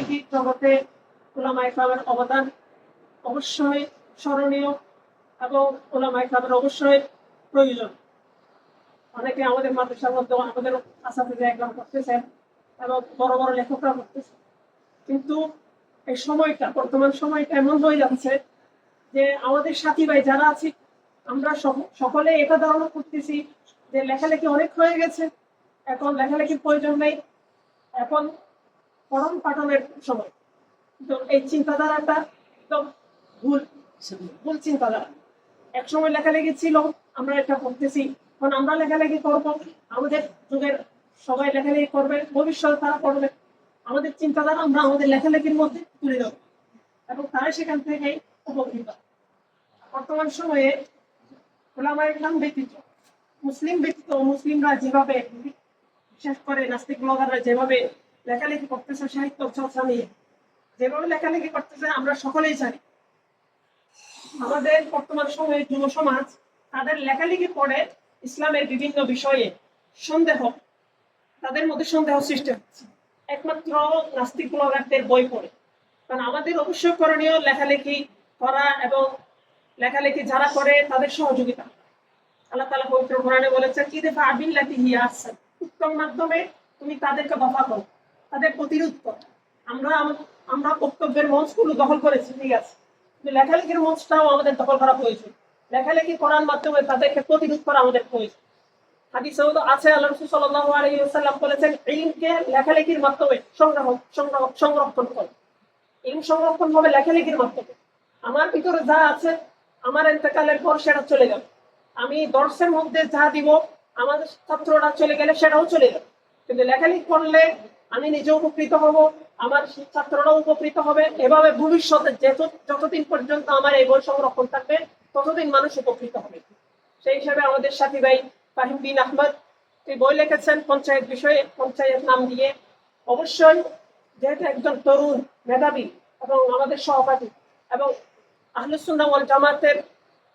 লেখালেখির জগতে উলামায়ে কেরামের অবদান অবশ্যই স্মরণীয় এবং উলামায়ে কেরামের অবশ্যই প্রয়োজন। অনেকে আমাদের মাদ্রাসার মধ্যে আমাদের আসাতিজা একরাম করতেছেন এবং বড় বড় লেখকরা করতেছেন, কিন্তু এই সময়টা বর্তমান সময়টা এমন হয়ে যাচ্ছে যে আমাদের সাথী ভাই যারা আছি আমরা সকলে এটা ধারণা করতেছি যে লেখালেখি অনেক হয়ে গেছে, এখন লেখালেখির প্রয়োজন নেই, এখন পঠন পাঠনের সময়। তো এই চিন্তাধারাটা একদম ভুল ভুল চিন্তাধারা। এক সময় লেখালেখি ছিল, আমরা এটা করতেছি, এখন আমরা লেখালেখি করবো, আমাদের যুগের সবাই লেখালেখি করবে, ভবিষ্যতে তারা করবে। আমাদের চিন্তাধারা আমরা আমাদের লেখালেখির মধ্যে তুলে দেবো এবং তারা সেখান থেকে উপকৃত। বর্তমান সময়ে উলামায়ে কেরাম ব্যতীত মুসলিম ব্যতীত মুসলিমরা যেভাবে, বিশেষ করে নাস্তিক ব্লগাররা যেভাবে লেখালেখি করতেছে, সাহিত্য চর্চা নিয়ে যেভাবে লেখালেখি করতেছে, আমরা সকলেই জানি আমাদের বর্তমান সময়ে যুব সমাজ তাদের লেখালেখি পড়ে ইসলামের বিভিন্ন বিষয়ে সন্দেহ, তাদের মধ্যে সন্দেহ সৃষ্টি হচ্ছে একমাত্র নাস্তিক ব্লগারদের বই পড়ে। কারণ আমাদের অবশ্যই করণীয় লেখালেখি করা এবং লেখালেখি যারা করে তাদের সহযোগিতা। আল্লাহ তাআলা পবিত্র কোরআনে বলেছেন, ইদফা বিল্লাতি হিয়া আহসান, উত্তম মাধ্যমে তুমি তাদেরকে দফা করো, তাদের প্রতিরোধ করো। আমরা বক্তব্যের মঞ্চগুলো দখল করেছি, ঠিক আছে, কিন্তু লেখালেখির মঞ্চটাও আমাদের দখল করা প্রয়োজন। লেখালেখি করার মাধ্যমে তাদেরকে প্রতিরোধ করা আমাদের প্রয়োজন। হাদিসে আছে আল্লাহ রাসূল সাল্লাল্লাহু আলাইহি ওয়াসাল্লাম বলেছেন, ইলমকে লেখালেখির মাধ্যমে সংরক্ষণ করো। ইলম সংরক্ষণ হবে লেখালেখির মাধ্যমে। আমার ভিতরে যা আছে আমার ইন্তেকালের পর সেটা চলে যাবে, আমি দর্শের মধ্যে যা দিব আমাদের ছাত্ররা চলে গেলে সেটাও চলে যাবে, কিন্তু লেখালেখি করলে আমি নিজে উপকৃত হব, আমার ছাত্ররাও উপকৃত হবে। এভাবে ভবিষ্যতে যতদিন পর্যন্ত আমার এই বই সংরক্ষণ থাকবে ততদিন মানুষ উপকৃত হবে। সেই হিসাবে আমাদের সাথী ভাই ফাহিম বিন আহমদ এই বই লিখেছেন পঞ্চায়েত বিষয়ে, পঞ্চায়েত নাম দিয়ে। অবশ্যই যেহেতু একজন তরুণ মেধাবী এবং আমাদের সহপাঠী এবং আহলুস সুন্নাহ ওয়াল জামাতের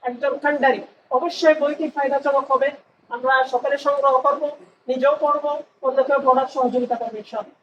একজন কান্ডারি, অবশ্যই বইটি ফায়দাজনক হবে। আমরা সকলে সংগ্রহ করব, নিজেও পড়বো, অন্যকেও পড়ার সহযোগিতা করবো ইনশাআল্লাহ।